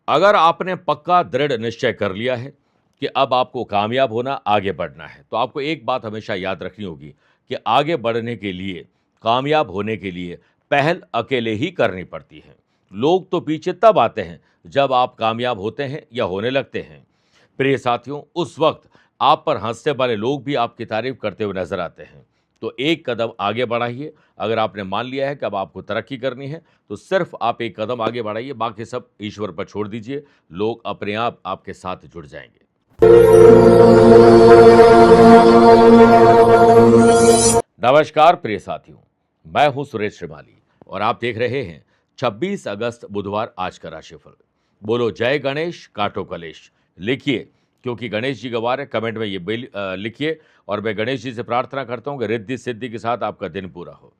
अगर आपने पक्का दृढ़ निश्चय कर लिया है कि अब आपको कामयाब होना, आगे बढ़ना है, तो आपको एक बात हमेशा याद रखनी होगी कि आगे बढ़ने के लिए, कामयाब होने के लिए पहल अकेले ही करनी पड़ती है। लोग तो पीछे तब आते हैं जब आप कामयाब होते हैं या होने लगते हैं। प्रिय साथियों, उस वक्त आप पर हंसने वाले लोग भी आपकी तारीफ करते हुए नजर आते हैं। तो एक कदम आगे बढ़ाइए। अगर आपने मान लिया है कि अब आपको तरक्की करनी है, तो सिर्फ आप एक कदम आगे बढ़ाइए, बाकी सब ईश्वर पर छोड़ दीजिए। लोग अपने आप आपके साथ जुड़ जाएंगे। नमस्कार प्रिय साथियों, मैं हूं सुरेश श्रीमाली और आप देख रहे हैं 26 अगस्त बुधवार आज का राशिफल। बोलो जय गणेश, काटो कलेश। लिखिए, क्योंकि गणेश जी का वार है। कमेंट में ये लिखिए और मैं गणेश जी से प्रार्थना करता हूं कि रिद्धि सिद्धि के साथ आपका दिन पूरा हो।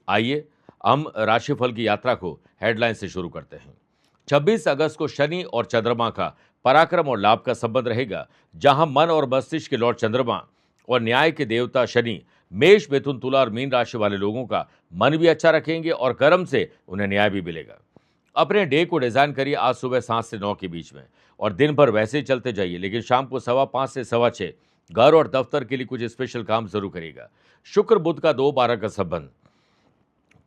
आइए हम राशिफल की यात्रा को हेडलाइन से शुरू करते हैं। 26 अगस्त को शनि और चंद्रमा का पराक्रम और लाभ का संबंध रहेगा, जहां मन और मस्तिष्क के लॉर्ड चंद्रमा और न्याय के देवता शनि मेष, मिथुन, तुला और मीन राशि वाले लोगों का मन भी अच्छा रखेंगे और कर्म से उन्हें न्याय भी मिलेगा। अपने डे को डिजाइन करिए आज सुबह 7 से 9 के बीच में और दिन भर वैसे ही चलते जाइए, लेकिन शाम को 5:15 से 6:15 घर और दफ्तर के लिए कुछ स्पेशल काम जरूर करिएगा। शुक्र बुध का 2-12 का संबंध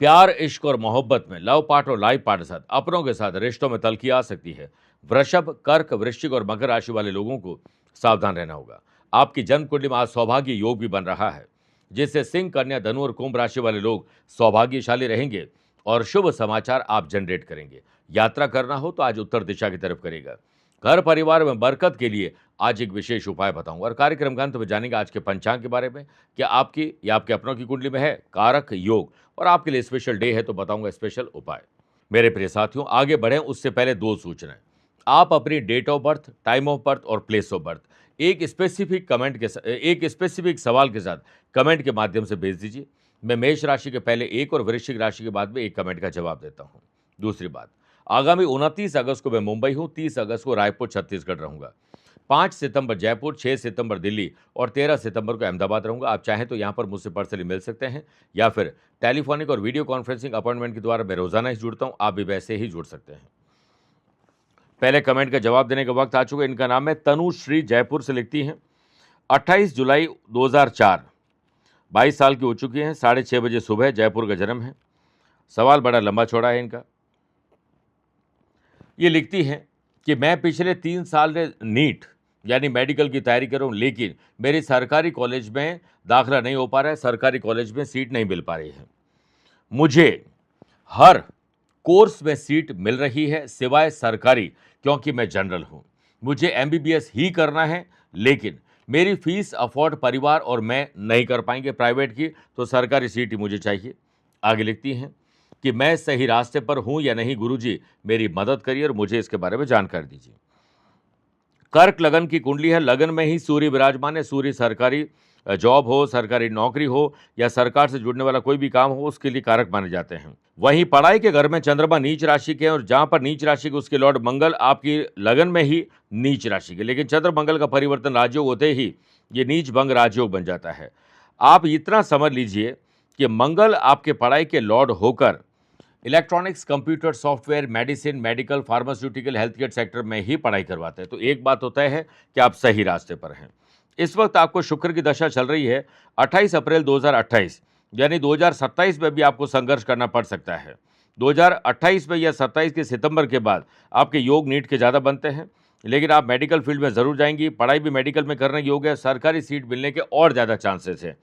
प्यार, इश्क और मोहब्बत में, लव पार्ट और लाइफ पार्ट के साथ, अपनों के साथ रिश्तों में तल्खी आ सकती है। वृषभ, कर्क, वृश्चिक और मकर राशि वाले लोगों को सावधान रहना होगा। आपकी जन्म कुंडली में आज सौभाग्य योग भी बन रहा है, जिससे सिंह, कन्या, धनु और कुंभ राशि वाले लोग सौभाग्यशाली रहेंगे और शुभ समाचार आप जनरेट करेंगे। यात्रा करना हो तो आज उत्तर दिशा की तरफ करेगा। घर परिवार में बरकत के लिए आज एक विशेष उपाय बताऊंगा और कार्यक्रम का अंत में जानेंगे आज के पंचांग के बारे में। क्या आपकी या आपके अपनों की कुंडली में है कारक योग और आपके लिए स्पेशल डे है, तो बताऊंगा स्पेशल उपाय। मेरे प्रिय साथियों, आगे बढ़ें उससे पहले 2 सूचनाएं। आप अपनी date of birth, time of birth और प्लेस ऑफ बर्थ एक स्पेसिफिक सवाल के साथ कमेंट के माध्यम से भेज दीजिए। मैं मेष राशि के पहले एक और वृश्चिक राशि के बाद में एक कमेंट का जवाब देता हूं। दूसरी बात, आगामी 29 अगस्त को मैं मुंबई हूं, 30 अगस्त को रायपुर छत्तीसगढ़ रहूंगा, 5 सितंबर जयपुर, 6 सितंबर दिल्ली और 13 सितंबर को अहमदाबाद रहूंगा। आप चाहें तो यहां पर मुझसे पर्सनली मिल सकते हैं या फिर टेलीफोनिक और वीडियो कॉन्फ्रेंसिंग अपॉइंटमेंट के द्वारा मैं रोजाना ही जुड़ता हूं। आप भी वैसे ही जुड़ सकते हैं। पहले कमेंट का जवाब देने का वक्त आ चुका है। इनका नाम है तनुश्री, जयपुर से लिखती हैं 28 जुलाई 2004, 22 साल की हो चुकी हैं, 6:30 बजे सुबह, जयपुर का जन्म है। सवाल बड़ा लंबा चौड़ा है इनका। ये लिखती हैं कि मैं पिछले 3 साल से नीट यानी मेडिकल की तैयारी कर रहा हूँ, लेकिन मेरी सरकारी कॉलेज में दाखिला नहीं हो पा रहा है, सरकारी कॉलेज में सीट नहीं मिल पा रही है। मुझे हर कोर्स में सीट मिल रही है सिवाय सरकारी, क्योंकि मैं जनरल हूँ। मुझे एमबीबीएस ही करना है, लेकिन मेरी फीस अफोर्ड परिवार और मैं नहीं कर पाएंगे प्राइवेट की, तो सरकारी सीट ही मुझे चाहिए। आगे लिखती हैं कि मैं सही रास्ते पर हूं या नहीं गुरुजी, मेरी मदद करिए और मुझे इसके बारे में जानकारी दीजिए। कर्क लगन की कुंडली है, लगन में ही सूर्य विराजमान है। सूर्य सरकारी जॉब हो, सरकारी नौकरी हो या सरकार से जुड़ने वाला कोई भी काम हो, उसके लिए कारक माने जाते हैं। वहीं पढ़ाई के घर में चंद्रमा नीच राशि के हैं और जहां पर नीच राशि के उसके लॉर्ड मंगल आपकी लगन में ही नीच राशि के, लेकिन चंद्र मंगल का परिवर्तन राजयोग होते ही ये नीच भंग राजयोग बन जाता है। आप इतना समझ लीजिए कि मंगल आपके पढ़ाई के लॉर्ड होकर electronics, computer, software, medicine, medical, pharmaceutical, health care sector में ही पढ़ाई करवाते हैं। तो एक बात तो तय है कि आप सही रास्ते पर हैं। इस वक्त आपको शुक्र की दशा चल रही है। 28 अप्रैल 2028 यानी 2027 में भी आपको संघर्ष करना पड़ सकता है। 2028 में या 27 के सितंबर के बाद आपके योग नीट के ज़्यादा बनते हैं, लेकिन आप मेडिकल फील्ड में ज़रूर जाएंगी। पढ़ाई भी मेडिकल में करने की योग है, सरकारी सीट मिलने के और ज़्यादा चांसेस है।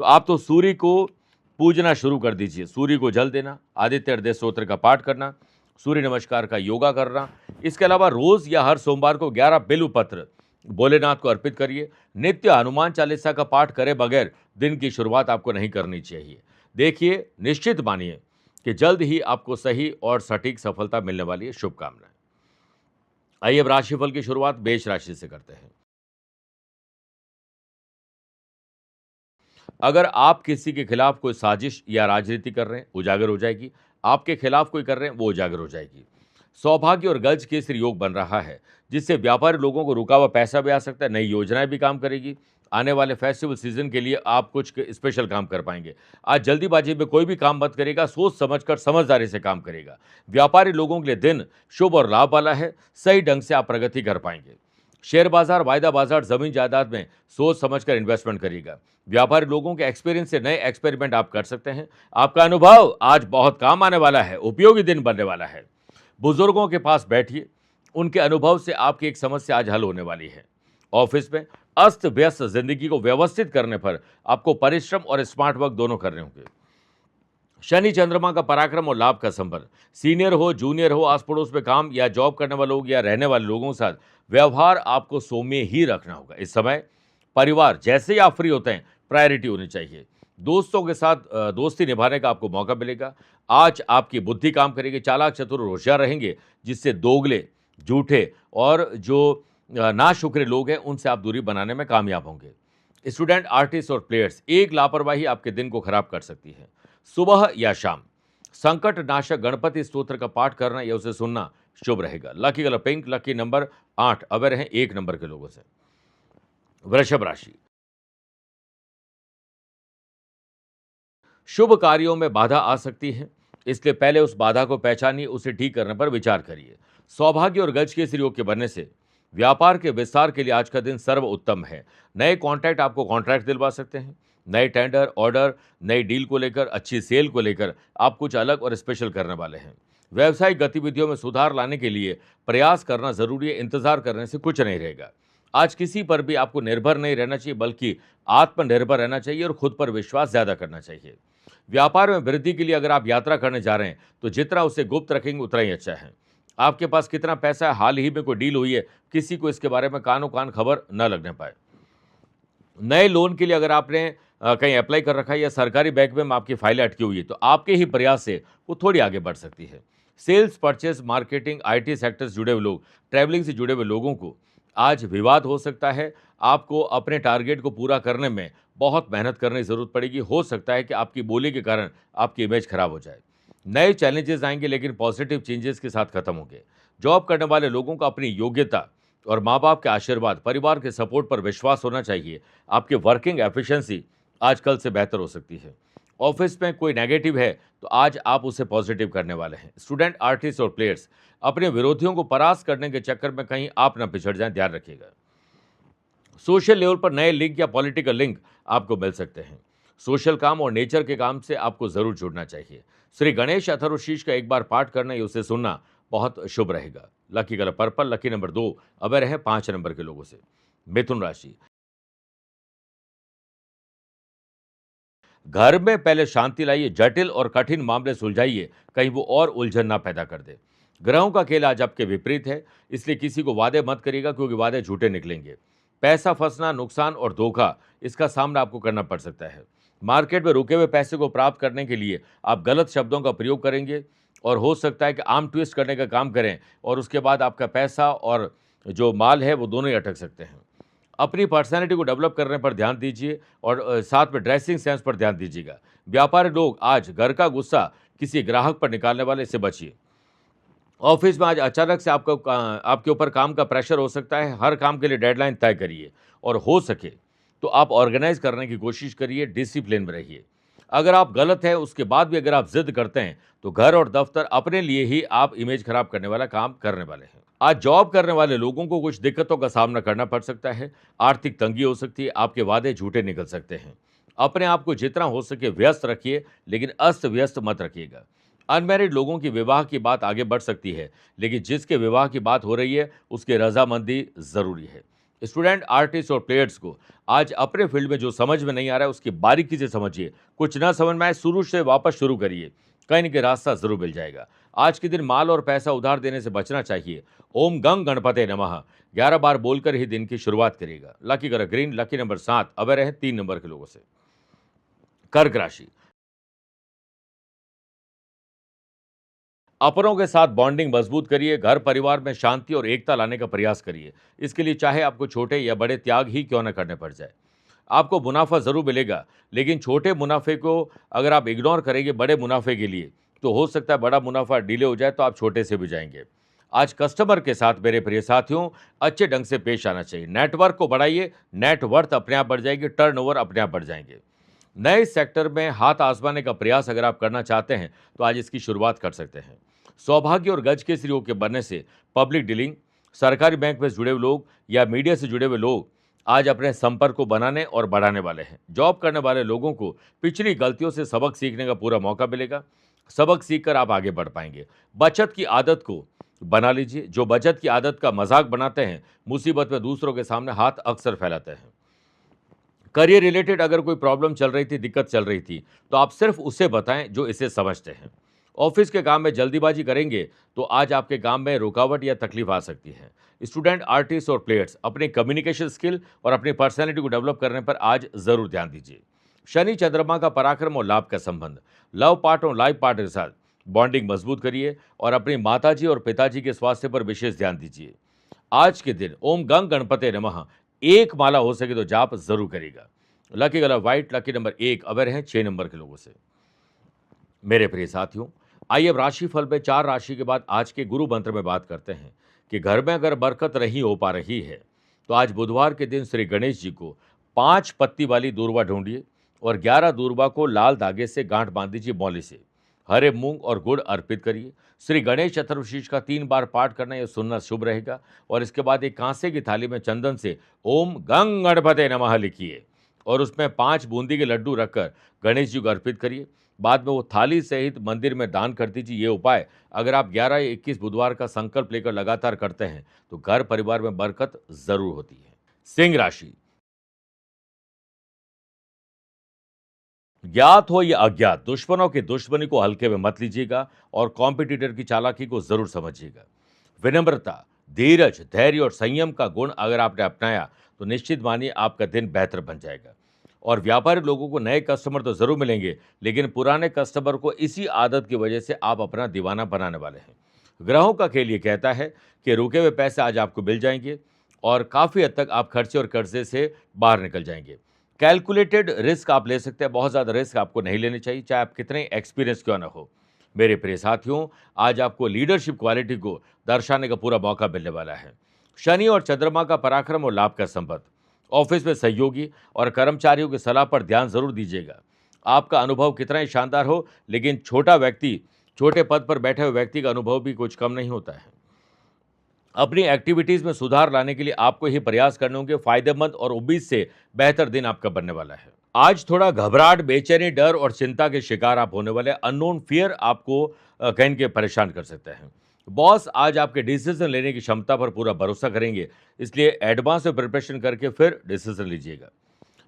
तो आप तो सूर्य को पूजना शुरू कर दीजिए। सूर्य को जल देना, आदित्य हृदय स्तोत्र का पाठ करना, सूर्य नमस्कार का योगा करना। इसके अलावा रोज या हर सोमवार को 11 बिल्व पत्र भोलेनाथ को अर्पित करिए। नित्य हनुमान चालीसा का पाठ करे बगैर दिन की शुरुआत आपको नहीं करनी चाहिए। देखिए, निश्चित मानिए कि जल्द ही आपको सही और सटीक सफलता मिलने वाली है। शुभकामनाएं। आइए अब राशिफल की शुरुआत मेष राशि से करते हैं। अगर आप किसी के खिलाफ कोई साजिश या राजनीति कर रहे हैं, उजागर हो जाएगी। आपके खिलाफ कोई कर रहे हैं, वो उजागर हो जाएगी। सौभाग्य और गज केसरी योग बन रहा है, जिससे व्यापारी लोगों को रुका हुआ पैसा भी आ सकता है, नई योजनाएं भी काम करेगी आने वाले फेस्टिवल सीजन के लिए आप कुछ स्पेशल काम कर पाएंगे। आज जल्दीबाजी में कोई भी काम मत करेगा, सोच समझकर समझदारी से काम करेगा। व्यापारी लोगों के लिए दिन शुभ और लाभ वाला है, सही ढंग से आप प्रगति कर पाएंगे। शेयर बाजार, वायदा बाजार, जमीन जायदाद में सोच समझकर इन्वेस्टमेंट करिएगा। व्यापारी लोगों के एक्सपीरियंस से नए एक्सपेरिमेंट आप कर सकते हैं। आपका अनुभव आज बहुत काम आने वाला है, उपयोगी दिन बनने वाला है। बुजुर्गों के पास बैठिए, उनके अनुभव से आपकी एक समस्या आज हल होने वाली है। ऑफिस में अस्त व्यस्त जिंदगी को व्यवस्थित करने पर आपको परिश्रम और स्मार्ट वर्क दोनों करने होंगे। शनि चंद्रमा का पराक्रम और लाभ का संबंध, सीनियर हो, जूनियर हो, आस पड़ोस में काम या जॉब करने वाले लोग या रहने वाले लोगों के साथ व्यवहार आपको सौम्य ही रखना होगा। इस समय परिवार, जैसे ही आप फ्री होते हैं, प्रायोरिटी होनी चाहिए। दोस्तों के साथ दोस्ती निभाने का आपको मौका मिलेगा। आज आपकी बुद्धि काम करेगी, चालाक चतुर और होशियार रहेंगे, जिससे दोगले, झूठे और जो नाशुक्रे लोग हैं उनसे आप दूरी बनाने में कामयाब होंगे। स्टूडेंट, आर्टिस्ट और प्लेयर्स, एक लापरवाही आपके दिन को खराब कर सकती है। सुबह या शाम संकट नाशक गणपति स्तोत्र का पाठ करना या उसे सुनना शुभ रहेगा। Lucky colour pink, lucky number 8। Aware हैं 1 नंबर के लोगों से। वृषभ राशि, शुभ कार्यों में बाधा आ सकती है, इसलिए पहले उस बाधा को पहचानिए, उसे ठीक करने पर विचार करिए। सौभाग्य और गज के योग के बनने से व्यापार के विस्तार के लिए आज का दिन सर्व उत्तम है। नए कॉन्ट्रैक्ट आपको कॉन्ट्रैक्ट दिलवा सकते हैं। नए टेंडर, ऑर्डर, नई डील को लेकर, अच्छी सेल को लेकर आप कुछ अलग और स्पेशल करने वाले हैं। व्यावसायिक गतिविधियों में सुधार लाने के लिए प्रयास करना जरूरी है, इंतजार करने से कुछ नहीं रहेगा। आज किसी पर भी आपको निर्भर नहीं रहना चाहिए, बल्कि आत्मनिर्भर रहना चाहिए और खुद पर विश्वास ज्यादा करना चाहिए। व्यापार में वृद्धि के लिए अगर आप यात्रा करने जा रहे हैं तो जितना उसे गुप्त रखेंगे उतना ही अच्छा है। आपके पास कितना पैसा है, हाल ही में कोई डील हुई है, किसी को इसके बारे में कानो कान खबर न लगने पाए। नए लोन के लिए अगर आपने कहीं अप्लाई कर रखा है या सरकारी बैंक में आपकी फाइलें अटकी हुई है तो आपके ही प्रयास से वो थोड़ी आगे बढ़ सकती है। Sales, purchase, marketing, IT sector से जुड़े हुए लोग, ट्रैवलिंग से जुड़े हुए लोगों को आज विवाद हो सकता है। आपको अपने टारगेट को पूरा करने में बहुत मेहनत करने की जरूरत पड़ेगी। हो सकता है कि आपकी बोली के कारण आपकी इमेज खराब हो जाए। नए चैलेंजेस आएंगे लेकिन पॉजिटिव चेंजेस के साथ खत्म होंगे। जॉब करने वाले लोगों को अपनी योग्यता और माँ बाप के आशीर्वाद, परिवार के सपोर्ट पर विश्वास होना चाहिए। आपकी वर्किंग एफिशिएंसी आज कल से बेहतर हो सकती है। ऑफिस में कोई नेगेटिव है तो आज आप उसे पॉजिटिव करने वाले हैं। स्टूडेंट, आर्टिस्ट और प्लेयर्स, अपने विरोधियों को परास्त करने के चक्कर में कहीं आप न पिछड़ जाएं, ध्यान रखिएगा। सोशल लेवल पर नए लिंक या पॉलिटिकल लिंक आपको मिल सकते हैं। सोशल काम और नेचर के काम से आपको जरूर जुड़ना चाहिए। श्री गणेश अथर्वशीष का एक बार पाठ करना या उसे सुनना बहुत शुभ रहेगा। Lucky colour purple, lucky number 2। Aware है 5 नंबर के लोगों से। मिथुन राशि, घर में पहले शांति लाइए, जटिल और कठिन मामले सुलझाइए, कहीं वो और उलझन ना पैदा कर दे। ग्रहों का खेल आज आपके विपरीत है, इसलिए किसी को वादे मत करिएगा क्योंकि वादे झूठे निकलेंगे। पैसा फंसना, नुकसान और धोखा, इसका सामना आपको करना पड़ सकता है। मार्केट में रुके हुए पैसे को प्राप्त करने के लिए आप गलत शब्दों का प्रयोग करेंगे और हो सकता है कि आर्म ट्विस्ट करने का काम करें और उसके बाद आपका पैसा और जो माल है वो दोनों ही अटक सकते हैं। अपनी पर्सनैलिटी को डेवलप करने पर ध्यान दीजिए और साथ में ड्रेसिंग सेंस पर ध्यान दीजिएगा। व्यापारी लोग आज घर का गुस्सा किसी ग्राहक पर निकालने वाले से बचिए। ऑफिस में आज अचानक से आपके ऊपर काम का प्रेशर हो सकता है। हर काम के लिए डेडलाइन तय करिए और हो सके तो आप ऑर्गेनाइज करने की कोशिश करिए, डिसिप्लिन में रहिए। अगर आप गलत हैं उसके बाद भी अगर आप जिद करते हैं तो घर और दफ्तर अपने लिए ही आप इमेज खराब करने वाला काम करने वाले हैं। आज जॉब करने वाले लोगों को कुछ दिक्कतों का सामना करना पड़ सकता है। आर्थिक तंगी हो सकती है, आपके वादे झूठे निकल सकते हैं। अपने आप को जितना हो सके व्यस्त रखिए, लेकिन अस्त व्यस्त मत रखिएगा। अनमैरिड लोगों की विवाह की बात आगे बढ़ सकती है, लेकिन जिसके विवाह की बात हो रही है उसकी रजामंदी जरूरी है। स्टूडेंट, आर्टिस्ट और प्लेयर्स को आज अपने फील्ड में जो समझ में नहीं आ रहा है उसकी बारीकी से समझिए। कुछ ना समझ में आए, शुरू से वापस शुरू करिए, कहीं न कहीं रास्ता जरूर मिल जाएगा। आज के दिन माल और पैसा उधार देने से बचना चाहिए। ओम गंग गणपते नमः 11 बार बोलकर ही दिन की शुरुआत करिएगा। Lucky colour green, lucky number 7। Aware है 3 नंबर के लोगों से। कर्क राशि, अपनों के साथ बॉन्डिंग मजबूत करिए। घर परिवार में शांति और एकता लाने का प्रयास करिए। इसके लिए चाहे आपको छोटे या बड़े त्याग ही क्यों न करने पड़ जाए। आपको मुनाफा जरूर मिलेगा, लेकिन छोटे मुनाफे को अगर आप इग्नोर करेंगे बड़े मुनाफे के लिए तो हो सकता है बड़ा मुनाफा डिले हो जाए तो आप छोटे से भी जाएंगे। आज कस्टमर के साथ मेरे प्रिय साथियों अच्छे ढंग से पेश आना चाहिए। नेटवर्क को बढ़ाइए, नेटवर्थ अपने आप बढ़ जाएगी, टर्नओवर अपने आप बढ़ जाएंगे। नए सेक्टर में हाथ आजमाने का प्रयास अगर आप करना चाहते हैं तो आज इसकी शुरुआत कर सकते हैं। सौभाग्य और गज के श्रीयोग के बनने से पब्लिक डीलिंग, सरकारी बैंक में जुड़े हुए लोग या मीडिया से जुड़े हुए लोग आज अपने संपर्क को बनाने और बढ़ाने वाले हैं। जॉब करने वाले लोगों को पिछली गलतियों से सबक सीखने का पूरा मौका मिलेगा। सबक सीखकर आप आगे बढ़ पाएंगे। बचत की आदत को बना लीजिए। जो बचत की आदत का मजाक बनाते हैं, मुसीबत में दूसरों के सामने हाथ अक्सर फैलाते हैं। करियर रिलेटेड अगर कोई प्रॉब्लम चल रही थी, दिक्कत चल रही थी, तो आप सिर्फ उसे बताएं जो इसे समझते हैं। ऑफिस के काम में जल्दीबाजी करेंगे तो आज आपके काम में रुकावट या तकलीफ आ सकती है। स्टूडेंट, आर्टिस्ट और प्लेयर्स अपने कम्युनिकेशन स्किल और अपनी पर्सनैलिटी को डेवलप करने पर आज जरूर ध्यान दीजिए। शनि चंद्रमा का पराक्रम और लाभ का संबंध, लव पार्ट और लाइफ पार्ट के साथ बॉन्डिंग मजबूत करिए और अपनी माताजी और पिताजी के स्वास्थ्य पर विशेष ध्यान दीजिए। आज के दिन ओम गंग गणपते नमः एक माला हो सके तो जाप जरूर करेगा। Lucky colour white, lucky number 1 aware हैं 6 नंबर के लोगों से। मेरे प्रिय साथियों, आइए अब राशिफल में 4 राशि के बाद आज के गुरु मंत्र में बात करते हैं कि घर में अगर बरकत नहीं हो पा रही है तो आज बुधवार के दिन श्री गणेश जी को 5 पत्ती वाली दूर्वा ढूंढिए और 11 दूर्वा को लाल धागे से गांठ बांध दीजिए मौली से। हरे मूंग और गुड़ अर्पित करिए। श्री गणेश चतुर्शीष का 3 बार पाठ करना यह सुनना शुभ रहेगा और इसके बाद एक कांसे की थाली में चंदन से ओम गंग गणपते नमः लिखिए और उसमें 5 बूंदी के लड्डू रखकर गणेश जी को अर्पित करिए। बाद में वो थाली सहित मंदिर में दान कर दीजिए। ये उपाय अगर आप 11 या 21 बुधवार का संकल्प लेकर लगातार करते हैं तो घर परिवार में बरकत जरूर होती है। सिंह राशि, ज्ञात हो या अज्ञात दुश्मनों की दुश्मनी को हल्के में मत लीजिएगा और कॉम्पिटिटर की चालाकी को जरूर समझिएगा। विनम्रता, धीरज, धैर्य और संयम का गुण अगर आपने अपनाया तो निश्चित मानिए आपका दिन बेहतर बन जाएगा। और व्यापारी लोगों को नए कस्टमर तो जरूर मिलेंगे, लेकिन पुराने कस्टमर को इसी आदत की वजह से आप अपना दीवाना बनाने वाले हैं। ग्रहों का खेल ये कहता है कि रुके हुए पैसे आज आपको मिल जाएंगे और काफ़ी हद तक आप खर्चे और कर्जे से बाहर निकल जाएंगे। कैलकुलेटेड रिस्क आप ले सकते हैं, बहुत ज़्यादा रिस्क आपको नहीं लेने चाहिए, चाहे आप कितने एक्सपीरियंस क्यों ना हो। मेरे प्रिय साथियों, आज आपको लीडरशिप क्वालिटी को दर्शाने का पूरा मौका मिलने वाला है। शनि और चंद्रमा का पराक्रम और लाभ का संबंध, ऑफिस में सहयोगी और कर्मचारियों की सलाह पर ध्यान जरूर दीजिएगा। आपका अनुभव कितना ही शानदार हो, लेकिन छोटे पद पर बैठे हुए व्यक्ति का अनुभव भी कुछ कम नहीं होता है। अपनी एक्टिविटीज में सुधार लाने के लिए आपको ही प्रयास करने होंगे। फायदेमंद और उम्मीद से बेहतर दिन आपका बनने वाला है। आज थोड़ा घबराहट, बेचैनी, डर और चिंता के शिकार आप होने वाले। अननोन फियर आपको कहीं के परेशान कर सकते हैं। बॉस आज आपके डिसीजन लेने की क्षमता पर पूरा भरोसा करेंगे, इसलिए एडवांस में प्रिपरेशन करके फिर डिसीजन लीजिएगा।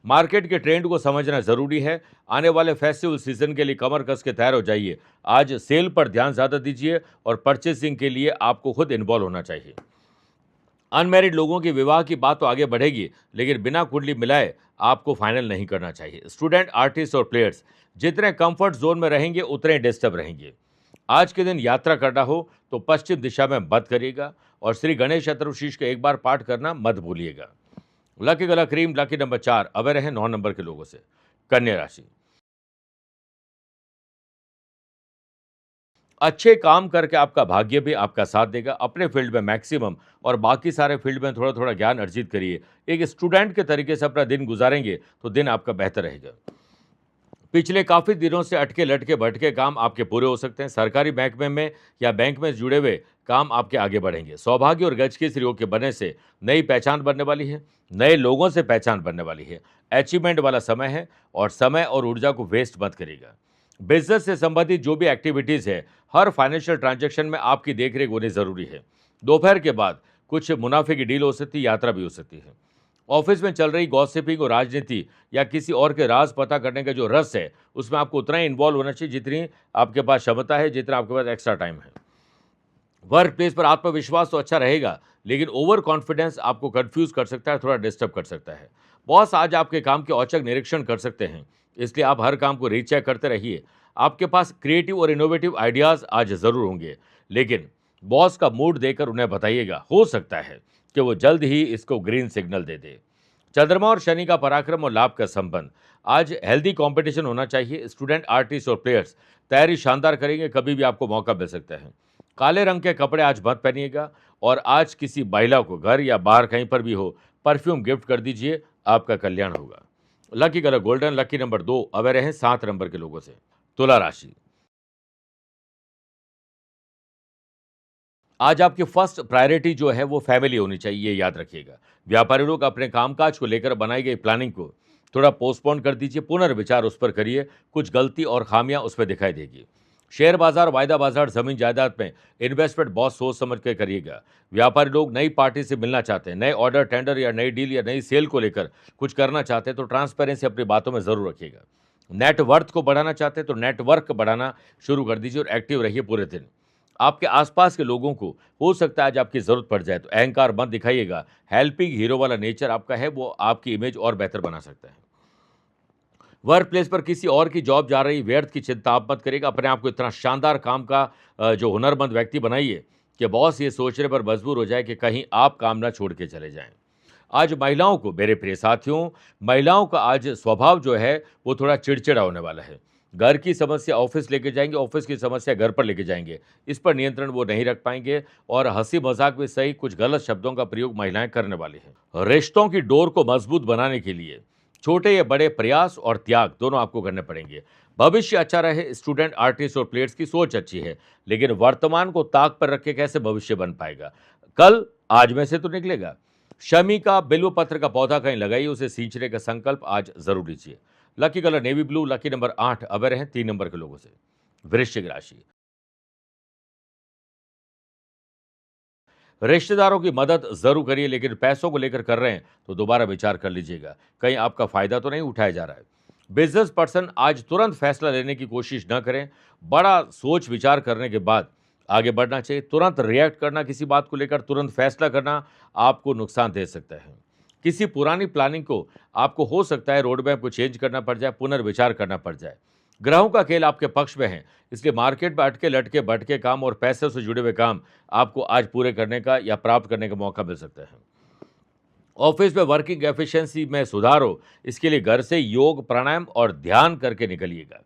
मार्केट के ट्रेंड को समझना जरूरी है। आने वाले फेस्टिवल सीजन के लिए कमर कस के तैयार हो जाइए। आज सेल पर ध्यान ज्यादा दीजिए और परचेसिंग के लिए आपको खुद इन्वॉल्व होना चाहिए। अनमैरिड लोगों की विवाह की बात तो आगे बढ़ेगी, लेकिन बिना कुंडली मिलाए आपको फाइनल नहीं करना चाहिए। स्टूडेंट, आर्टिस्ट और प्लेयर्स जितने कंफर्ट जोन में रहेंगे उतने डिस्टर्ब रहेंगे। आज के दिन यात्रा करना हो तो पश्चिम दिशा में मत करिएगा और श्री गणेश चतुर्शीष का 1 बार पाठ करना मत भूलिएगा। Lucky colour cream, lucky number 4 aware हैं 9 नंबर के लोगों से। कन्या राशि, अच्छे काम करके आपका भाग्य भी आपका साथ देगा। अपने फील्ड में मैक्सिमम और बाकी सारे फील्ड में थोड़ा थोड़ा ज्ञान अर्जित करिए। एक स्टूडेंट के तरीके से अपना दिन गुजारेंगे तो दिन आपका बेहतर रहेगा। पिछले काफ़ी दिनों से अटके लटके भटके काम आपके पूरे हो सकते हैं। सरकारी महकमे में या बैंक में जुड़े हुए काम आपके आगे बढ़ेंगे। सौभाग्य और गज के योग के बनने से नई पहचान बनने वाली है। नए लोगों से पहचान बनने वाली है। अचीवमेंट वाला समय है और समय और ऊर्जा को वेस्ट मत करिएगा। बिजनेस से संबंधित जो भी एक्टिविटीज़ है, हर फाइनेंशियल ट्रांजैक्शन में आपकी देखरेख होनी जरूरी है। दोपहर के बाद कुछ मुनाफे की डील हो सकती है, यात्रा भी हो सकती है। ऑफिस में चल रही गॉसिपिंग और राजनीति या किसी और के राज पता करने का जो रस है, उसमें आपको उतना ही इन्वॉल्व होना चाहिए जितनी आपके पास क्षमता है, जितना आपके पास एक्स्ट्रा टाइम है। वर्क प्लेस पर आत्मविश्वास तो अच्छा रहेगा, लेकिन ओवर कॉन्फिडेंस आपको कंफ्यूज कर सकता है, थोड़ा डिस्टर्ब कर सकता है। बॉस आज आपके काम के औचक निरीक्षण कर सकते हैं, इसलिए आप हर काम को रीचेक करते रहिए। आपके पास क्रिएटिव और इनोवेटिव आइडियाज़ आज ज़रूर होंगे, लेकिन बॉस का मूड देकर उन्हें बताइएगा। हो सकता है कि वो जल्द ही इसको ग्रीन सिग्नल दे दे। चंद्रमा और शनि का पराक्रम और लाभ का संबंध, आज हेल्दी कंपटीशन होना चाहिए। स्टूडेंट, आर्टिस्ट और प्लेयर्स तैयारी शानदार करेंगे, कभी भी आपको मौका मिल सकता है। काले रंग के कपड़े आज मत पहनिएगा और आज किसी महिला को घर या बाहर कहीं पर भी हो परफ्यूम गिफ्ट कर दीजिए, आपका कल्याण होगा। Lucky colour golden, lucky number 2, away रहें 7 नंबर के लोगों से। तुला राशि, आज आपकी फर्स्ट प्रायोरिटी जो है वो फैमिली होनी चाहिए, ये याद रखिएगा। व्यापारी लोग अपने कामकाज को लेकर बनाई गई प्लानिंग को थोड़ा पोस्टपोन कर दीजिए, पुनर्विचार उस पर करिए, कुछ गलती और खामियां उस पर दिखाई देगी। शेयर बाजार, वायदा बाजार, जमीन जायदाद में इन्वेस्टमेंट बहुत सोच समझ के करिएगा। व्यापारी लोग नई पार्टी से मिलना चाहते हैं, नए ऑर्डर, टेंडर या नई डील या नई सेल को लेकर कुछ करना चाहते हैं तो ट्रांसपेरेंसी अपनी बातों में जरूर रखिएगा। नेटवर्थ को बढ़ाना चाहते हैं तो नेटवर्क बढ़ाना शुरू कर दीजिए और एक्टिव रहिए पूरे दिन। आपके आसपास के लोगों को हो सकता है आज आपकी जरूरत पड़ जाए, तो अहंकार मत दिखाइएगा। हेल्पिंग हीरो वाला नेचर आपका है, वो आपकी इमेज और बेहतर बना सकता है। वर्क प्लेस पर किसी और की जॉब जा रही, व्यर्थ की चिंता आप मत करिएगा। अपने आप को इतना शानदार काम का जो हुनरमंद व्यक्ति बनाइए कि बॉस ये सोचने पर मजबूर हो जाए कि कहीं आप काम ना छोड़ के चले जाएं। आज महिलाओं को, मेरे प्रिय साथियों, महिलाओं का आज स्वभाव जो है वो थोड़ा चिड़चिड़ा होने वाला है। घर की समस्या ऑफिस लेके जाएंगे, ऑफिस की समस्या घर पर लेके जाएंगे। इस पर नियंत्रण वो नहीं रख पाएंगे और हंसी मजाक में सही कुछ गलत शब्दों का प्रयोग महिलाएं करने वाली हैं। रिश्तों की डोर को मजबूत बनाने के लिए छोटे या बड़े प्रयास और त्याग दोनों आपको करने पड़ेंगे। भविष्य अच्छा रहे, स्टूडेंट, आर्टिस्ट और प्लेयर्स की सोच अच्छी है, लेकिन वर्तमान को ताक पर रख के कैसे भविष्य बन पाएगा? कल आज में से तो निकलेगा। शमी का बिल्व पत्र का पौधा कहीं लगाइए, उसे सींचने का संकल्प आज जरूर लीजिए। Lucky colour navy blue, lucky number 8, away रहें 3 नंबर के लोगों से। वृश्चिक राशि, रिश्तेदारों की मदद जरूर करिए, लेकिन पैसों को लेकर कर रहे हैं तो दोबारा विचार कर लीजिएगा, कहीं आपका फायदा तो नहीं उठाया जा रहा है। बिजनेस पर्सन आज तुरंत फैसला लेने की कोशिश न करें, बड़ा सोच विचार करने के बाद आगे बढ़ना चाहिए। तुरंत रिएक्ट करना, किसी बात को लेकर तुरंत फैसला करना आपको नुकसान दे सकता है। किसी पुरानी प्लानिंग को आपको हो सकता है रोड मैप को चेंज करना पड़ जाए, पुनर्विचार करना पड़ जाए। ग्रहों का खेल आपके पक्ष में है, इसलिए मार्केट में अटके लटके भटके काम और पैसे से जुड़े हुए काम आपको आज पूरे करने का या प्राप्त करने का मौका मिल सकता है। ऑफिस में वर्किंग एफिशिएंसी में सुधार हो, इसके लिए घर से योग, प्राणायाम और ध्यान करके निकलिएगा।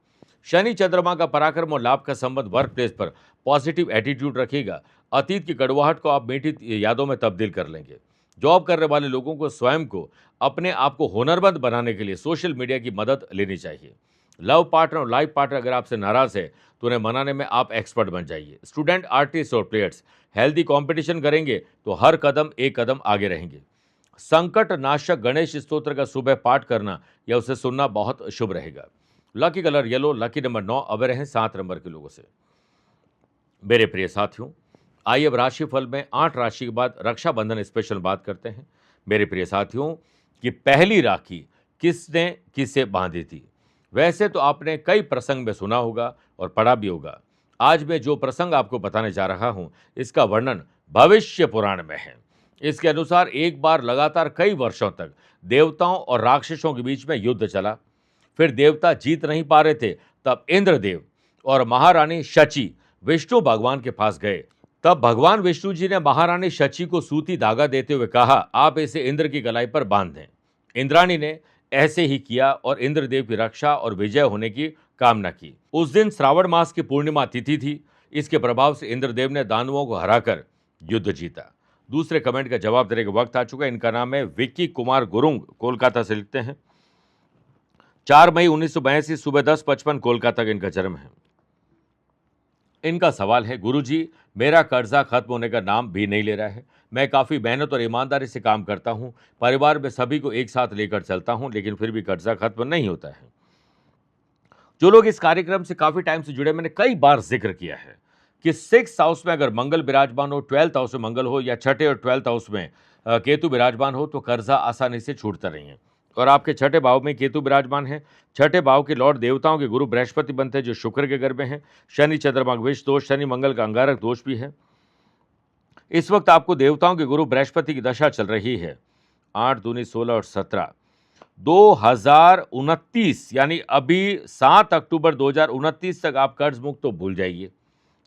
शनि चंद्रमा का पराक्रम और लाभ का संबंध वर्क प्लेस पर पॉजिटिव एटीट्यूड रखिएगा। अतीत की कड़वाहट को आप मीठी यादों में तब्दील कर लेंगे। जॉब करने वाले लोगों को स्वयं को, अपने आप को हुनरमंद बनाने के लिए सोशल मीडिया की मदद लेनी चाहिए। लव पार्टनर और लाइफ पार्टनर अगर आपसे नाराज है तो उन्हें मनाने में आप एक्सपर्ट बन जाइए। स्टूडेंट, आर्टिस्ट और प्लेयर्स हेल्दी कंपटीशन करेंगे तो हर कदम एक कदम आगे रहेंगे। संकट नाशक गणेश स्तोत्र का सुबह पाठ करना या उसे सुनना बहुत शुभ रहेगा। Lucky colour yellow, lucky number 9, away रहें 7 नंबर के लोगों से। मेरे प्रिय साथियों, आइए अब राशिफल में 8 राशि के बाद रक्षाबंधन स्पेशल बात करते हैं। मेरे प्रिय साथियों, कि पहली राखी किसने किसे बांधी थी? वैसे तो आपने कई प्रसंग में सुना होगा और पढ़ा भी होगा। आज मैं जो प्रसंग आपको बताने जा रहा हूं, इसका वर्णन भविष्य पुराण में है। इसके अनुसार एक बार लगातार कई वर्षों तक देवताओं और राक्षसों के बीच में युद्ध चला। फिर देवता जीत नहीं पा रहे थे, तब इंद्रदेव और महारानी शची विष्णु भगवान के पास गए। तब भगवान विष्णु जी ने महारानी शची को सूती धागा देते हुए कहा, आप इसे इंद्र की गलाई पर बांध दें। इंद्राणी ने ऐसे ही किया और इंद्रदेव की रक्षा और विजय होने की कामना की। उस दिन श्रावण मास की पूर्णिमा तिथि थी। इसके प्रभाव से इंद्रदेव ने दानवों को हराकर युद्ध जीता। दूसरे कमेंट का जवाब देने का वक्त आ चुका है। इनका नाम है विक्की कुमार गुरुंग, कोलकाता से लिखते हैं। 4 मई 1982 सुबह 10:55 कोलकाता का इनका जन्म है। इनका सवाल है, गुरुजी मेरा कर्जा खत्म होने का नाम भी नहीं ले रहा है। मैं काफ़ी मेहनत और ईमानदारी से काम करता हूँ, परिवार में सभी को एक साथ लेकर चलता हूँ, लेकिन फिर भी कर्जा खत्म नहीं होता है। जो लोग इस कार्यक्रम से काफ़ी टाइम से जुड़े, मैंने कई बार जिक्र किया है कि 6th हाउस में अगर मंगल विराजमान हो, 12th हाउस में मंगल हो या छठे और 12th हाउस में केतु विराजमान हो तो कर्जा आसानी से छूटता नहीं है। और आपके छठे भाव में केतु विराजमान है। छठे भाव के लॉर्ड देवताओं के गुरु बृहस्पति बनते हैं, जो शुक्र के घर में है। शनि चंद्रमा का विष दोष, शनि मंगल का अंगारक दोष भी है। इस वक्त आपको देवताओं के गुरु बृहस्पति की दशा चल रही है। 8 दूनी 16 और 17 2029 यानी अभी 7 अक्टूबर 2029 तक आप कर्ज मुक्त तो भूल जाइए।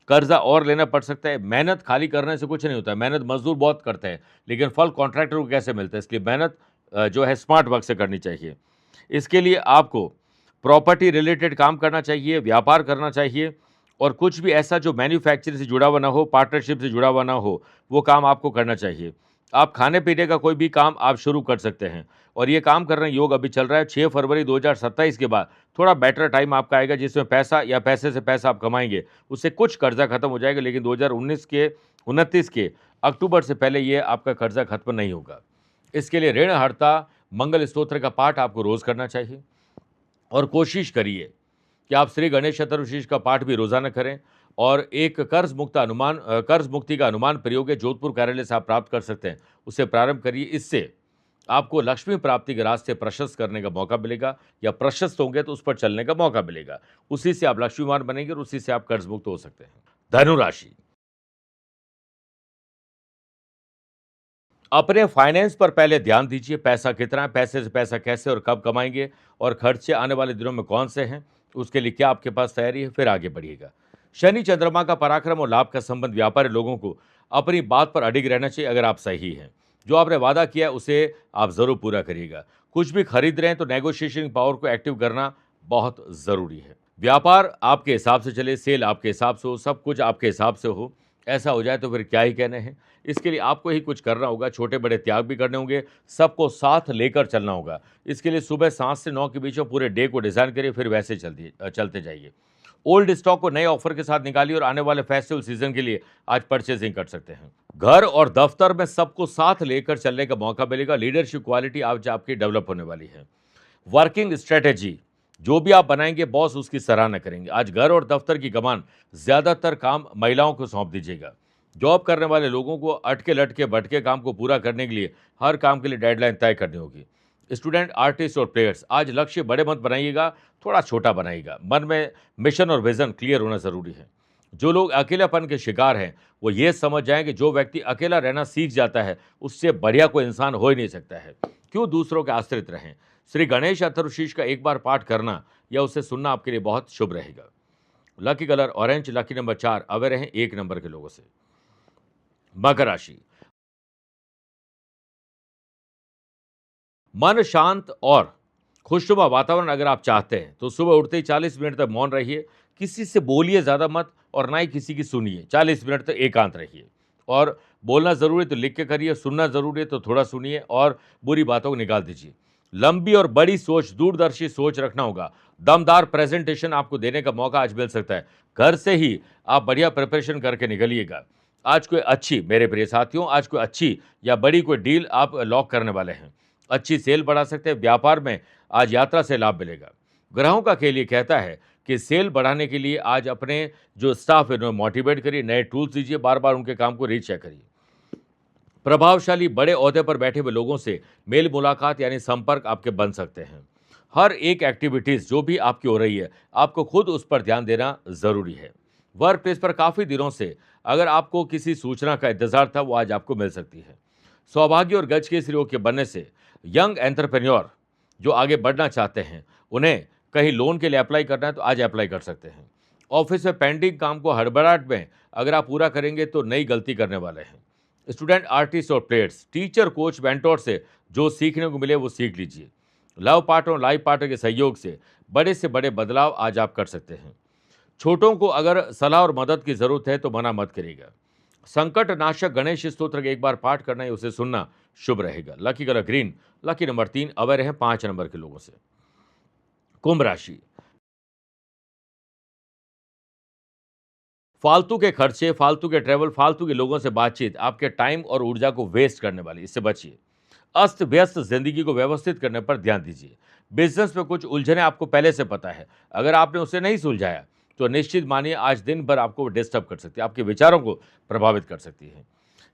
कर्जा और लेना पड़ सकता है। मेहनत खाली करने से कुछ नहीं होता है। मेहनत मजदूर बहुत करते हैं, लेकिन फल कॉन्ट्रैक्टर को कैसे मिलता है? इसलिए मेहनत जो है स्मार्ट वर्क से करनी चाहिए। इसके लिए आपको प्रॉपर्टी रिलेटेड काम करना चाहिए, व्यापार करना चाहिए और कुछ भी ऐसा जो मैन्युफैक्चरिंग से जुड़ा हुआ ना हो, पार्टनरशिप से जुड़ा हुआ ना हो, वो काम आपको करना चाहिए। आप खाने-पीने का कोई भी काम आप शुरू कर सकते हैं और ये काम करने योग अभी चल रहा है। 6 फरवरी 2027 के बाद थोड़ा बेटर टाइम आपका आएगा जिसमें पैसा या पैसे से पैसा आप कमाएँगे। उससे कुछ कर्ज़ा खत्म हो जाएगा, लेकिन 2019 के 29 के अक्टूबर से पहले ये आपका कर्ज़ा खत्म नहीं होगा। इसके लिए ऋणहर्ता मंगल स्तोत्र का पाठ आपको रोज़ करना चाहिए और कोशिश करिए कि आप श्री गणेश चतुर्दशी का पाठ भी रोज़ाना करें और एक कर्ज मुक्ति का अनुमान प्रयोग है जोधपुर कार्यालय से आप प्राप्त कर सकते हैं, उसे प्रारंभ करिए। इससे आपको लक्ष्मी प्राप्ति के रास्ते प्रशस्त करने का मौका मिलेगा या प्रशस्त होंगे तो उस पर चलने का मौका मिलेगा। उसी से आप लक्ष्मीवान बनेंगे और उसी से आप कर्ज मुक्त हो सकते हैं। धनु राशि, अपने फाइनेंस पर पहले ध्यान दीजिए। पैसा कितना है, पैसे से पैसा कैसे और कब कमाएंगे और खर्चे आने वाले दिनों में कौन से हैं, उसके लिए क्या आपके पास तैयारी है, फिर आगे बढ़िएगा। शनि चंद्रमा का पराक्रम और लाभ का संबंध व्यापारी लोगों को अपनी बात पर अडिग रहना चाहिए। अगर आप सही हैं, जो आपने वादा किया है उसे आप जरूर पूरा करिएगा। कुछ भी खरीद रहे हैं तो नेगोशिएशन पावर को एक्टिव करना बहुत जरूरी है। व्यापार आपके हिसाब से चले, सेल आपके हिसाब से हो, सब कुछ आपके हिसाब से हो। ऐसा हो जाए तो फिर क्या ही कहने हैं। इसके लिए आपको ही कुछ करना होगा, छोटे बड़े त्याग भी करने होंगे, सबको साथ लेकर चलना होगा। इसके लिए सुबह 7 से 9 के बीच में पूरे डे को डिज़ाइन करिए, फिर वैसे चलते जाइए। ओल्ड स्टॉक को नए ऑफर के साथ निकालिए और आने वाले फेस्टिवल सीजन के लिए आज परचेजिंग कर सकते हैं। घर और दफ्तर में सबको साथ लेकर चलने का मौका मिलेगा। लीडरशिप क्वालिटी आज आपकी डेवलप होने वाली है। वर्किंग स्ट्रेटेजी जो भी आप बनाएंगे, बॉस उसकी सराहना करेंगे। आज घर और दफ्तर की कमान ज़्यादातर काम महिलाओं को सौंप दीजिएगा। जॉब करने वाले लोगों को अटके लटके भटके काम को पूरा करने के लिए हर काम के लिए डेडलाइन तय करनी होगी। स्टूडेंट, आर्टिस्ट और प्लेयर्स, आज लक्ष्य बड़े मत बनाइएगा, थोड़ा छोटा बनाइएगा। मन में मिशन और विजन क्लियर होना ज़रूरी है। जो लोग अकेलापन के शिकार हैं, वो ये समझ जाएं कि जो व्यक्ति अकेला रहना सीख जाता है, उससे बढ़िया कोई इंसान हो ही नहीं सकता है। क्यों दूसरों के आश्रित रहें। श्री गणेश चतुर्दशी का एक बार पाठ करना या उसे सुनना आपके लिए बहुत शुभ रहेगा। Lucky colour orange, lucky number 4, away रहें 1 नंबर के लोगों से। मकर राशि, मन शांत और खुशनुमा वातावरण अगर आप चाहते हैं तो सुबह उठते ही 40 मिनट तक मौन रहिए। किसी से बोलिए ज़्यादा मत और ना ही किसी की सुनिए। 40 मिनट तक एकांत रहिए और बोलना ज़रूरी है तो लिख के करिए, सुनना ज़रूरी है तो थोड़ा सुनिए और बुरी बातों को निकाल दीजिए। लंबी और बड़ी सोच, दूरदर्शी सोच रखना होगा। दमदार प्रेजेंटेशन आपको देने का मौका आज मिल सकता है। घर से ही आप बढ़िया प्रिपरेशन करके निकलिएगा। आज कोई अच्छी, मेरे प्रिय साथियों, आज कोई अच्छी या बड़ी कोई डील आप लॉक करने वाले हैं। अच्छी सेल बढ़ा सकते हैं। व्यापार में आज यात्रा से लाभ मिलेगा। ग्रहों का खेल ये कहता है कि सेल बढ़ाने के लिए आज अपने जो स्टाफ है उन्हें मोटिवेट करिए, नए टूल्स दीजिए, बार बार उनके काम को रीचेक करिए। प्रभावशाली बड़े ओहदे पर बैठे हुए लोगों से मेल मुलाकात यानी संपर्क आपके बन सकते हैं। हर एक एक्टिविटीज़ जो भी आपकी हो रही है, आपको खुद उस पर ध्यान देना ज़रूरी है। वर्क प्लेस पर काफ़ी दिनों से अगर आपको किसी सूचना का इंतजार था, वो आज आपको मिल सकती है। सौभाग्य और गज के इस योग के बनने से यंग एंटरप्रेन्योर जो आगे बढ़ना चाहते हैं, उन्हें कहीं लोन के लिए अप्लाई करना है तो आज अप्लाई कर सकते हैं। ऑफिस में पेंडिंग काम को हड़बड़ाहट में अगर आप पूरा करेंगे तो नई गलती करने वाले हैं। स्टूडेंट, आर्टिस्ट और प्लेयर्स, टीचर, कोच, मेंटोर से जो सीखने को मिले वो सीख लीजिए। लव पार्टनर और लाइफ पार्टनर के सहयोग से बड़े बदलाव आज आप कर सकते हैं। छोटों को अगर सलाह और मदद की जरूरत है तो मना मत करिएगा। संकट नाशक गणेश स्तोत्र के एक बार पाठ करना है, उसे सुनना शुभ रहेगा। Lucky colour green, lucky number 3, away रहें 5 नंबर के लोगों से। कुंभ राशि, फालतू के खर्चे, फालतू के ट्रैवल, फालतू के लोगों से बातचीत आपके टाइम और ऊर्जा को वेस्ट करने वाली, इससे बचिए। अस्त व्यस्त जिंदगी को व्यवस्थित करने पर ध्यान दीजिए। बिजनेस में कुछ उलझने आपको पहले से पता है, अगर आपने उसे नहीं सुलझाया तो निश्चित मानिए आज दिन भर आपको डिस्टर्ब कर सकती है, आपके विचारों को प्रभावित कर सकती है।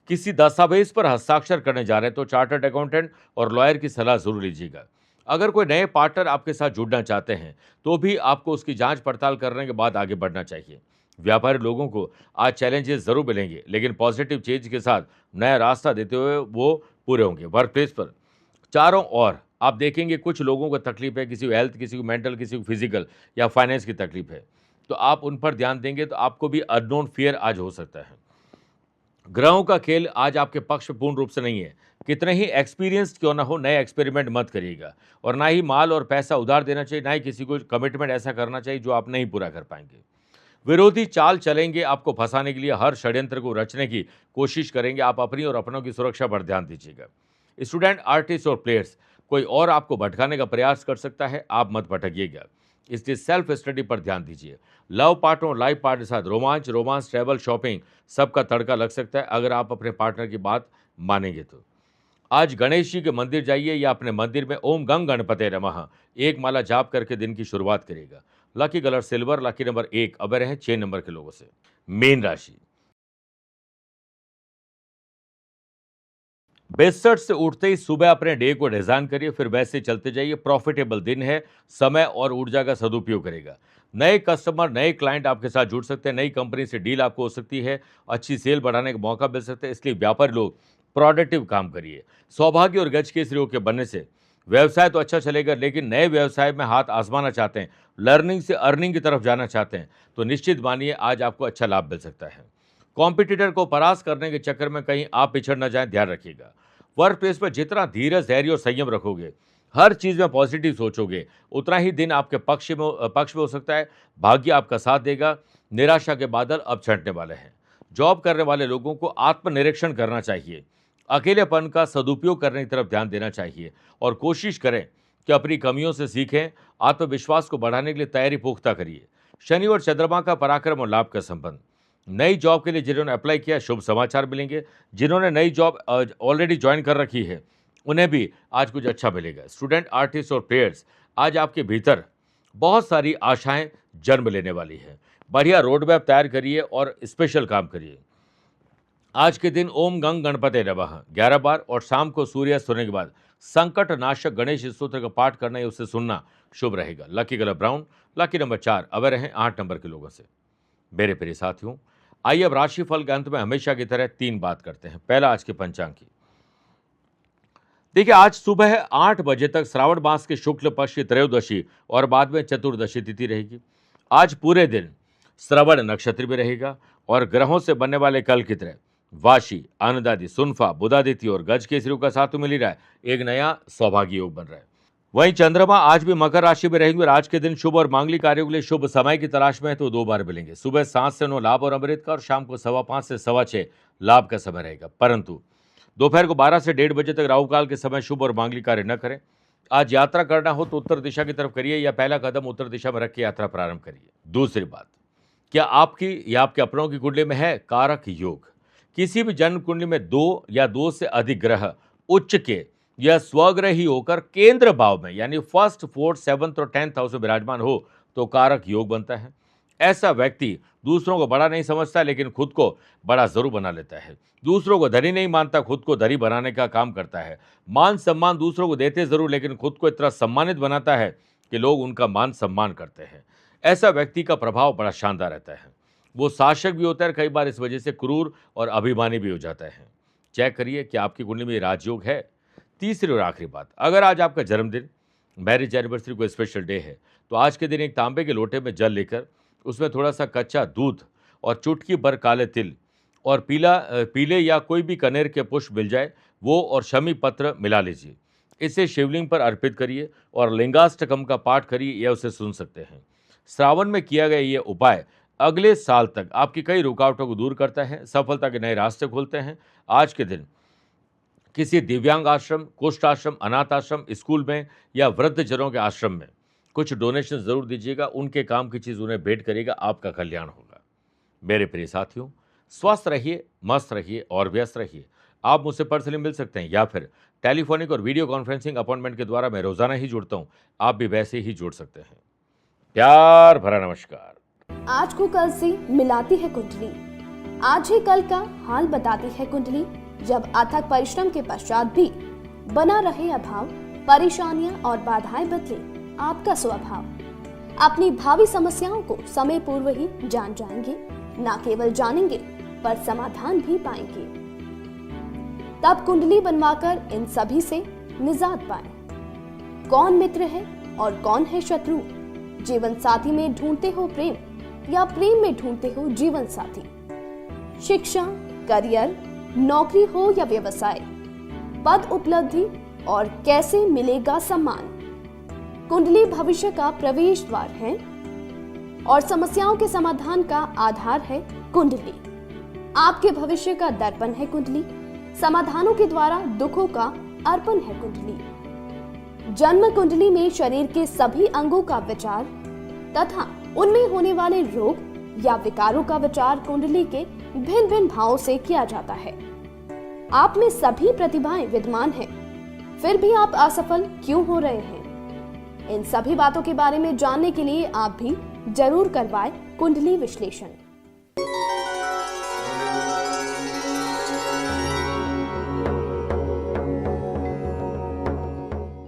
किसी दस्तावेज पर हस्ताक्षर करने जा रहे हैं तो चार्टर्ड अकाउंटेंट और लॉयर की सलाह जरूर लीजिएगा। अगर कोई नए पार्टनर आपके साथ जुड़ना चाहते हैं तो भी आपको उसकी जांच पड़ताल करने के बाद आगे बढ़ना चाहिए। व्यापारी लोगों को आज चैलेंजेस जरूर मिलेंगे, लेकिन पॉजिटिव चेंज के साथ नया रास्ता देते हुए वो पूरे होंगे। वर्क प्लेस पर चारों ओर आप देखेंगे कुछ लोगों को तकलीफ है, किसी को हेल्थ, किसी को मेंटल, किसी को फिजिकल या फाइनेंस की तकलीफ है, तो आप उन पर ध्यान देंगे तो आपको भी अननोन फियर आज हो सकता है। ग्रहों का खेल आज आपके पक्ष में पूर्ण रूप से नहीं है। कितने ही एक्सपीरियंस क्यों ना हो, नए एक्सपेरिमेंट मत करिएगा और ना ही माल और पैसा उधार देना चाहिए, ना ही किसी को कमिटमेंट ऐसा करना चाहिए जो आप नहीं पूरा कर पाएंगे। विरोधी चाल चलेंगे, आपको फंसाने के लिए हर षड्यंत्र को रचने की कोशिश करेंगे। आप अपनी और अपनों की सुरक्षा पर ध्यान दीजिएगा। स्टूडेंट, आर्टिस्ट और प्लेयर्स, कोई और आपको भटकाने का प्रयास कर सकता है, आप मत भटकिएगा, इसलिए सेल्फ स्टडी पर ध्यान दीजिए। लव पार्टनर और लाइफ पार्टनर के साथ रोमांस, ट्रैवल, शॉपिंग सबका तड़का लग सकता है अगर आप अपने पार्टनर की बात मानेंगे तो। आज गणेश जी के मंदिर जाइए या अपने मंदिर में ओम गंग गणपते नमः एक माला जाप करके दिन की शुरुआत करिएगा। Lucky colour silver, lucky number 1। अब रहे 6 नंबर के लोगों से। मीन राशि, बेस्टर से उठते ही सुबह अपने डे को डिजाइन करिए, फिर वैसे चलते जाइए। प्रॉफिटेबल दिन है, समय और ऊर्जा का सदुपयोग करेगा। नए कस्टमर, नए क्लाइंट आपके साथ जुड़ सकते हैं। नई कंपनी से डील आपको हो सकती है। अच्छी सेल बढ़ाने का मौका मिल सकता है, इसलिए व्यापारी लोग प्रोडक्टिव काम करिए। सौभाग्य और गज के योग के बनने से व्यवसाय तो अच्छा चलेगा, लेकिन नए व्यवसाय में हाथ आजमाना चाहते हैं, लर्निंग से अर्निंग की तरफ जाना चाहते हैं, तो निश्चित मानिए आज आपको अच्छा लाभ मिल सकता है। कॉम्पिटिटर को परास्त करने के चक्कर में कहीं आप पिछड़ न जाएं, ध्यान रखिएगा। वर्क प्लेस पर जितना धीरज, धैर्य और संयम रखोगे, हर चीज में पॉजिटिव सोचोगे, उतना ही दिन आपके पक्ष में हो सकता है। भाग्य आपका साथ देगा। निराशा के बादल अब छंटने वाले हैं। जॉब करने वाले लोगों को आत्मनिरीक्षण करना चाहिए। अकेलेपन का सदुपयोग करने की तरफ ध्यान देना चाहिए और कोशिश करें कि अपनी कमियों से सीखें। आत्मविश्वास को बढ़ाने के लिए तैयारी पुख्ता करिए। शनि और चंद्रमा का पराक्रम और लाभ का संबंध। नई जॉब के लिए जिन्होंने अप्लाई किया, शुभ समाचार मिलेंगे। जिन्होंने नई जॉब ऑलरेडी ज्वाइन कर रखी है, उन्हें भी आज कुछ अच्छा मिलेगा। स्टूडेंट, आर्टिस्ट और प्लेयर्स, आज आपके भीतर बहुत सारी आशाएं जन्म लेने वाली है। बढ़िया रोड मैप तैयार करिए और स्पेशल काम करिए। आज के दिन ओम गंग गणपते नमः 11 बार और शाम को सूर्यास्त होने के बाद संकट नाशक गणेश स्तोत्र का पाठ करना या उसे सुनना शुभ रहेगा। Lucky colour brown, lucky number 4। अब रहे 8 नंबर के लोगों से। मेरे प्रिय साथियों, आइए अब राशिफल के अंत में हमेशा की तरह 3 बात करते हैं। पहला, आज के पंचांग की। देखिए, आज सुबह 8 बजे तक श्रावण मास के शुक्ल पक्ष की त्रयोदशी और बाद में चतुर्दशी तिथि रहेगी। आज पूरे दिन श्रवण नक्षत्र भी रहेगा और ग्रहों से बनने वाले कल की तरह वाशी, आनंदादि, सुनफा, बुधादित्य और गज केसरी का साथ मिल रहा है। एक नया सौभाग्य योग बन रहा है। वहीं चंद्रमा आज भी मकर राशि में रहेंगे और आज के दिन शुभ और मांगलिक कार्यों के लिए शुभ समय की तलाश में है तो 2 बार मिलेंगे। सुबह 7 से 9 लाभ और अमृत का और शाम को 5:15 से 6:15 लाभ का समय रहेगा। परंतु दोपहर को 12 से 1:30 बजे तक राहु काल के समय शुभ और मांगलिक कार्य न करें। आज यात्रा करना हो तो उत्तर दिशा की तरफ करिए या पहला कदम उत्तर दिशा में रख के यात्रा प्रारंभ करिए। दूसरी बात, क्या आपकी या आपके अपनों की कुंडली में है कारक योग? किसी भी जन्म कुंडली में 2 या 2 से अधिक ग्रह उच्च के या स्वग्रह ही होकर केंद्र भाव में यानी फर्स्ट, फोर्थ, 7th और 10th हाउस में विराजमान हो तो कारक योग बनता है। ऐसा व्यक्ति दूसरों को बड़ा नहीं समझता, लेकिन खुद को बड़ा जरूर बना लेता है। दूसरों को धनी नहीं मानता, खुद को धनी बनाने का काम करता है। मान सम्मान दूसरों को देते जरूर, लेकिन खुद को इतना सम्मानित बनाता है कि लोग उनका मान सम्मान करते हैं। ऐसा व्यक्ति का प्रभाव बड़ा शानदार रहता है। वो शासक भी होता है, कई बार इस वजह से क्रूर और अभिमानी भी हो जाता है। चेक करिए कि आपकी कुंडली में राजयोग है। तीसरी और आखिरी बात, अगर आज आपका जन्मदिन, मैरिज एनिवर्सरी कोई स्पेशल डे है, तो आज के दिन एक तांबे के लोटे में जल लेकर उसमें थोड़ा सा कच्चा दूध और चुटकी भर काले तिल और पीले या कोई भी कनेर के पुष्प मिल जाए वो और शमी पत्र मिला लीजिए। इसे शिवलिंग पर अर्पित करिए और लिंगाष्टकम का पाठ करिए या उसे सुन सकते हैं। श्रावण में किया गया ये उपाय अगले साल तक आपकी कई रुकावटों को दूर करता है, सफलता के नए रास्ते खोलते हैं। आज के दिन किसी दिव्यांग आश्रम, कुष्ठ आश्रम, अनाथ आश्रम, स्कूल में या वृद्धजनों के आश्रम में कुछ डोनेशन जरूर दीजिएगा। उनके काम की चीज़ उन्हें भेंट करिएगा, आपका कल्याण होगा। मेरे प्रिय साथियों, स्वस्थ रहिए, मस्त रहिए और व्यस्त रहिए। आप मुझसे पर्सनली मिल सकते हैं या फिर टेलीफोनिक और वीडियो कॉन्फ्रेंसिंग अपॉइंटमेंट के द्वारा मैं रोजाना ही जुड़ता हूं। आप भी वैसे ही जुड़ सकते हैं। प्यार भरा नमस्कार। आज को कल से मिलाती है कुंडली, आज ही कल का हाल बताती है कुंडली। जब अथक परिश्रम के पश्चात भी बना रहे अभाव, परेशानियां और बाधाएं बदले आपका स्वभाव, अपनी भावी समस्याओं को समय पूर्व ही जान जाएंगे। न केवल जानेंगे पर समाधान भी पाएंगे। तब कुंडली बनवाकर इन सभी से निजात पाएं। कौन मित्र है और कौन है शत्रु? जीवन साथी में ढूंढते हो प्रेम या प्रेम में ढूंढते हो जीवन साथी? शिक्षा, करियर, नौकरी हो या व्यवसाय, पद उपलब्धि और कैसे मिलेगा सम्मान? कुंडली भविष्य का प्रवेश द्वार है। और समस्याओं के समाधान का आधार है कुंडली। आपके भविष्य का दर्पण है कुंडली। समाधानों के द्वारा दुखों का अर्पण है कुंडली। जन्म कुंडली में शरीर के सभी अंगों का विचार तथा उनमें होने वाले रोग या विकारों का विचार कुंडली के भिन्न भिन्न भावों से किया जाता है। आप में सभी प्रतिभाएं विद्यमान हैं, फिर भी आप असफल क्यों हो रहे हैं? इन सभी बातों के बारे में जानने के लिए आप भी जरूर करवाएं कुंडली विश्लेषण।